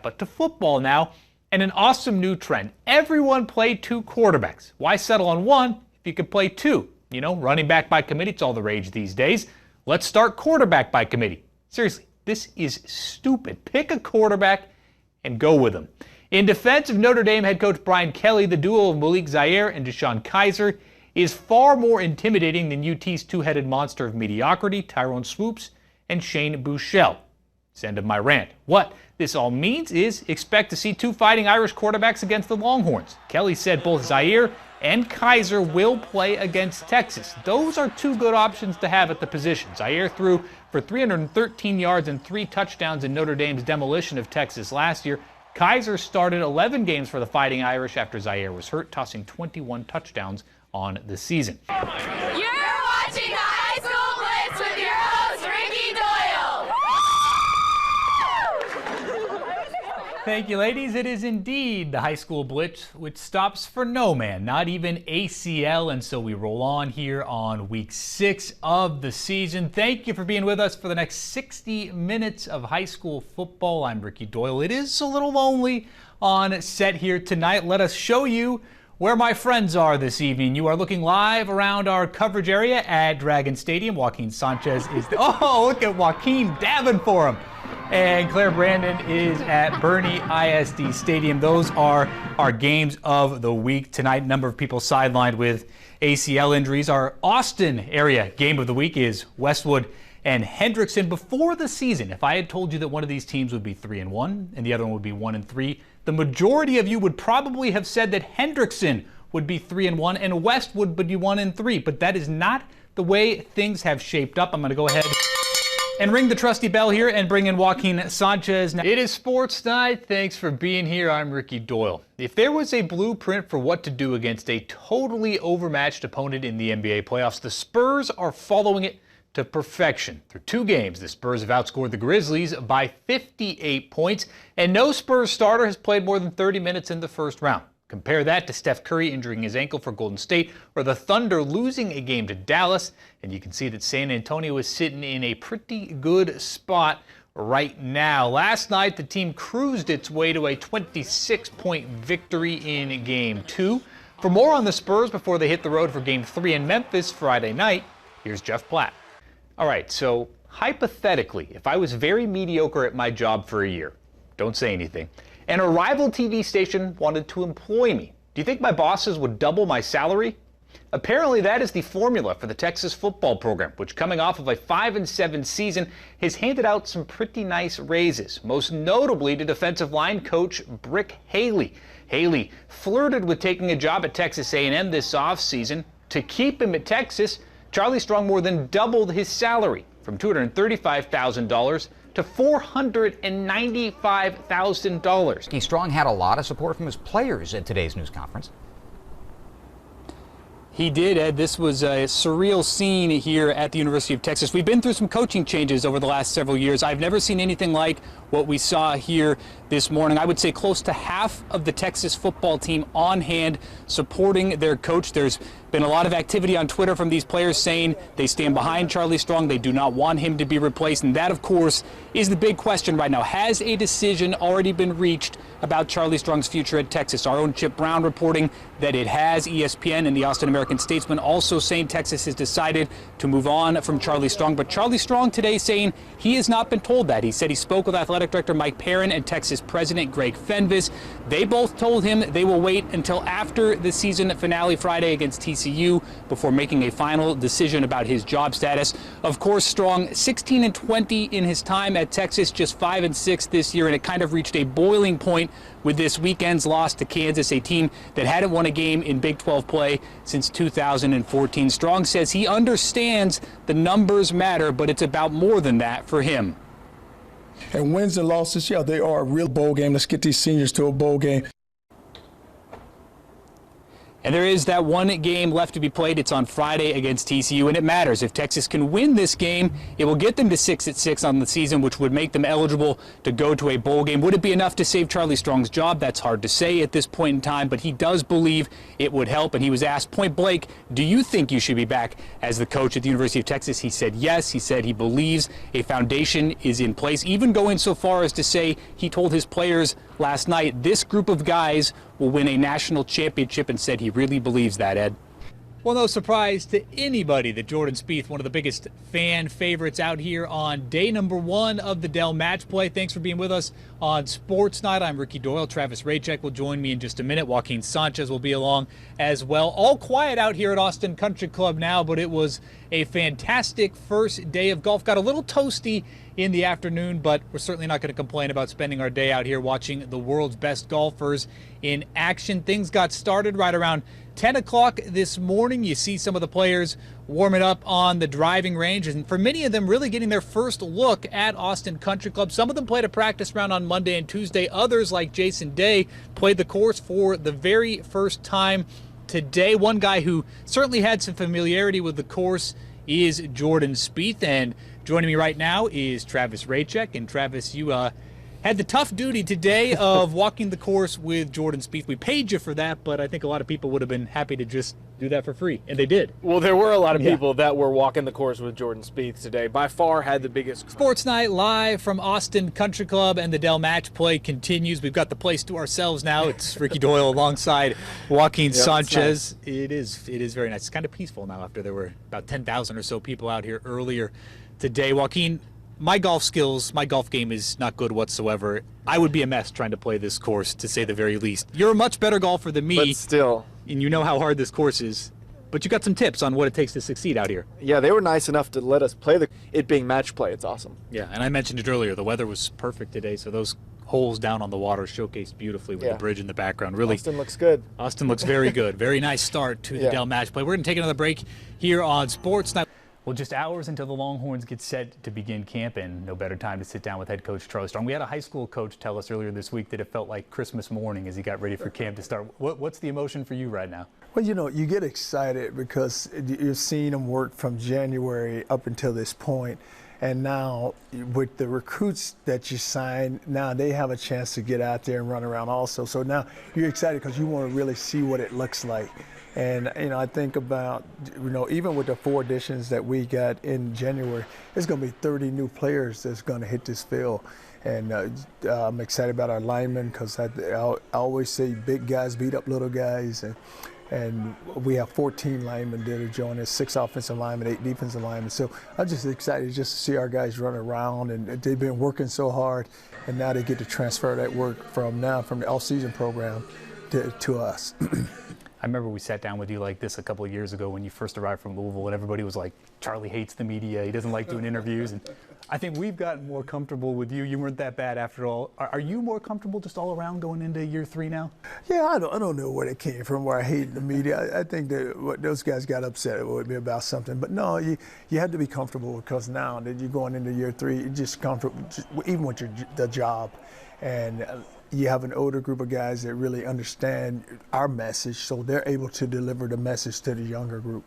But to football now, and an awesome new trend. Everyone play two quarterbacks. Why settle on one if you could play two? You know, running back by committee, it's all the rage these days. Let's start quarterback by committee. Seriously, this is stupid. Pick a quarterback and go with them. In defense of Notre Dame head coach Brian Kelly, the duo of Malik Zaire and Deshaun Kaiser is far more intimidating than UT's two-headed monster of mediocrity, Tyrone Swoops and Shane Buechele. It's the end of my rant. What this all means is expect to see two fighting Irish quarterbacks against the Longhorns. Kelly said both Zaire and Kaiser will play against Texas. Those are two good options to have at the position. Zaire threw for 313 yards and 3 touchdowns in Notre Dame's demolition of Texas last year. Kaiser started 11 games for the Fighting Irish after Zaire was hurt, tossing 21 touchdowns on the season. You're watching the High School Blitz with your host, Ricky Doyle. Thank you, ladies. It is indeed the High School Blitz, which stops for no man, not even ACL. And so we roll on here on week 6 of the season. Thank you for being with us for the next 60 minutes of high school football. I'm Ricky Doyle. It is a little lonely on set here tonight. Let us show you where my friends are this evening. You are looking live around our coverage area at Dragon Stadium. Joaquin Sanchez is oh, look at Joaquin dabbing for him. And Claire Brandon is at Bernie ISD Stadium. Those are our games of the week tonight. Number of people sidelined with ACL injuries. Our Austin area game of the week is Westwood and Hendrickson. Before the season, if I had told you that one of these teams would be 3-1 and the other one would be 1-3, the majority of you would probably have said that Hendrickson would be 3-1 and Westwood would be 1-3. But that is not the way things have shaped up. I'm going to go ahead and ring the trusty bell here and bring in Joaquin Sanchez. Now, it is sports night. Thanks for being here. I'm Ricky Doyle. If there was a blueprint for what to do against a totally overmatched opponent in the NBA playoffs, the Spurs are following it to perfection. Through 2 games, the Spurs have outscored the Grizzlies by 58 points, and no Spurs starter has played more than 30 minutes in the first round. Compare that to Steph Curry injuring his ankle for Golden State, or the Thunder losing a game to Dallas, and you can see that San Antonio is sitting in a pretty good spot right now. Last night, the team cruised its way to a 26-point victory in Game 2. For more on the Spurs before they hit the road for Game 3 in Memphis Friday night, here's Jeff Platt. All right, so hypothetically, if I was very mediocre at my job for a year, don't say anything, and a rival TV station wanted to employ me, do you think my bosses would double my salary? Apparently that is the formula for the Texas football program, which coming off of a 5-7 season has handed out some pretty nice raises, most notably to defensive line coach Brick Haley. Haley flirted with taking a job at Texas A&M this offseason. To keep him at Texas, Charlie Strong more than doubled his salary from $235,000 to $495,000. Strong had a lot of support from his players at today's news conference. He did, Ed. This was a surreal scene here at the University of Texas. We've been through some coaching changes over the last several years. I've never seen anything like what we saw here this morning. I would say close to half of the Texas football team on hand supporting their coach. There's been a lot of activity on Twitter from these players saying they stand behind Charlie Strong. They do not want him to be replaced. And that, of course, is the big question right now. Has a decision already been reached about Charlie Strong's future at Texas? Our own Chip Brown reporting that it has. ESPN and the Austin American-Statesman also saying Texas has decided to move on from Charlie Strong. But Charlie Strong today saying he has not been told that. He said he spoke with Athletic Director Mike Perrin and Texas President Greg Fenves. They both told him they will wait until after the season finale Friday against TCU before making a final decision about his job status. Of course, Strong 16-20 in his time at Texas, just 5-6 this year, and it kind of reached a boiling point with this weekend's loss to Kansas, a team that hadn't won a game in Big 12 play since 2014. Strong says he understands the numbers matter, but it's about more than that for him. And wins and losses, yeah, they are a real bowl game. Let's get these seniors to a bowl game. And there is that one game left to be played. It's on Friday against TCU, and it matters. If Texas can win this game, it will get them to 6-6 on the season, which would make them eligible to go to a bowl game. Would it be enough to save Charlie Strong's job? That's hard to say at this point in time, but he does believe it would help. And he was asked point blank, do you think you should be back as the coach at the University of Texas? He said yes. He said he believes a foundation is in place, even going so far as to say he told his players last night this group of guys will win a national championship, and said he really believes that, Ed. Well, no surprise to anybody that Jordan Spieth, one of the biggest fan favorites out here on day number 1 of the Dell Match Play. Thanks for being with us on Sports Night. I'm Ricky Doyle. Travis Raychek will join me in just a minute. Joaquin Sanchez will be along as well. All quiet out here at Austin Country Club now, but it was a fantastic first day of golf. Got a little toasty in the afternoon, but we're certainly not going to complain about spending our day out here watching the world's best golfers in action. Things got started right around 10 o'clock this morning. You see some of the players warming up on the driving range, and for many of them really getting their first look at Austin Country Club. Some of them played a practice round on Monday and Tuesday. Others, like Jason Day, played the course for the very first time today. One guy who certainly had some familiarity with the course is Jordan Spieth, and joining me right now is Travis Raychek. And Travis, you had the tough duty today of walking the course with Jordan Spieth. We paid you for that, but I think a lot of people would have been happy to just do that for free, and they did. Well, there were a lot of people that were walking the course with Jordan Spieth today. By far had the biggest. Sports Night live from Austin Country Club, and the Dell Match Play continues. We've got the place to ourselves now. It's Ricky Doyle alongside Joaquin Sanchez. Nice. It is very nice. It's kind of peaceful now after there were about 10,000 or so people out here earlier today. Joaquin, my golf skills, my golf game is not good whatsoever. I would be a mess trying to play this course, to say the very least. You're a much better golfer than me. But still. And you know how hard this course is. But you got some tips on what it takes to succeed out here. Yeah, they were nice enough to let us play it being match play. It's awesome. Yeah, and I mentioned it earlier. The weather was perfect today, so those holes down on the water showcased beautifully with the bridge in the background. Really, Austin looks good. Austin looks very good. Very nice start to the Dell Match Play. We're going to take another break here on Sports Night. Well, just hours until the Longhorns get set to begin camp, and no better time to sit down with head coach Charlie Strong. We had a high school coach tell us earlier this week that it felt like Christmas morning as he got ready for camp to start. What's the emotion for you right now? Well, you know, you get excited because you're seeing them work from January up until this point. And now with the recruits that you sign, now they have a chance to get out there and run around also. So now you're excited because you want to really see what it looks like. And, you know, I think about, you know, even with the 4 additions that we got in January, there's going to be 30 new players that's going to hit this field. And I'm excited about our linemen because I always say big guys beat up little guys. And we have 14 linemen that are joining us, 6 offensive linemen, 8 defensive linemen. So I'm just excited just to see our guys run around, and they've been working so hard, and now they get to transfer that work from the off-season program to us. I remember we sat down with you like this a couple of years ago when you first arrived from Louisville, and everybody was like, Charlie hates the media, he doesn't like doing interviews. And I think we've gotten more comfortable with you. You weren't that bad after all. Are you more comfortable just all around going into year 3 now? Yeah, I don't know where it came from, where I hate the media. I think that those guys got upset with me about something. But no, you have to be comfortable because now that you're going into year 3, you're just comfortable, even with the job. And you have an older group of guys that really understand our message, so they're able to deliver the message to the younger group.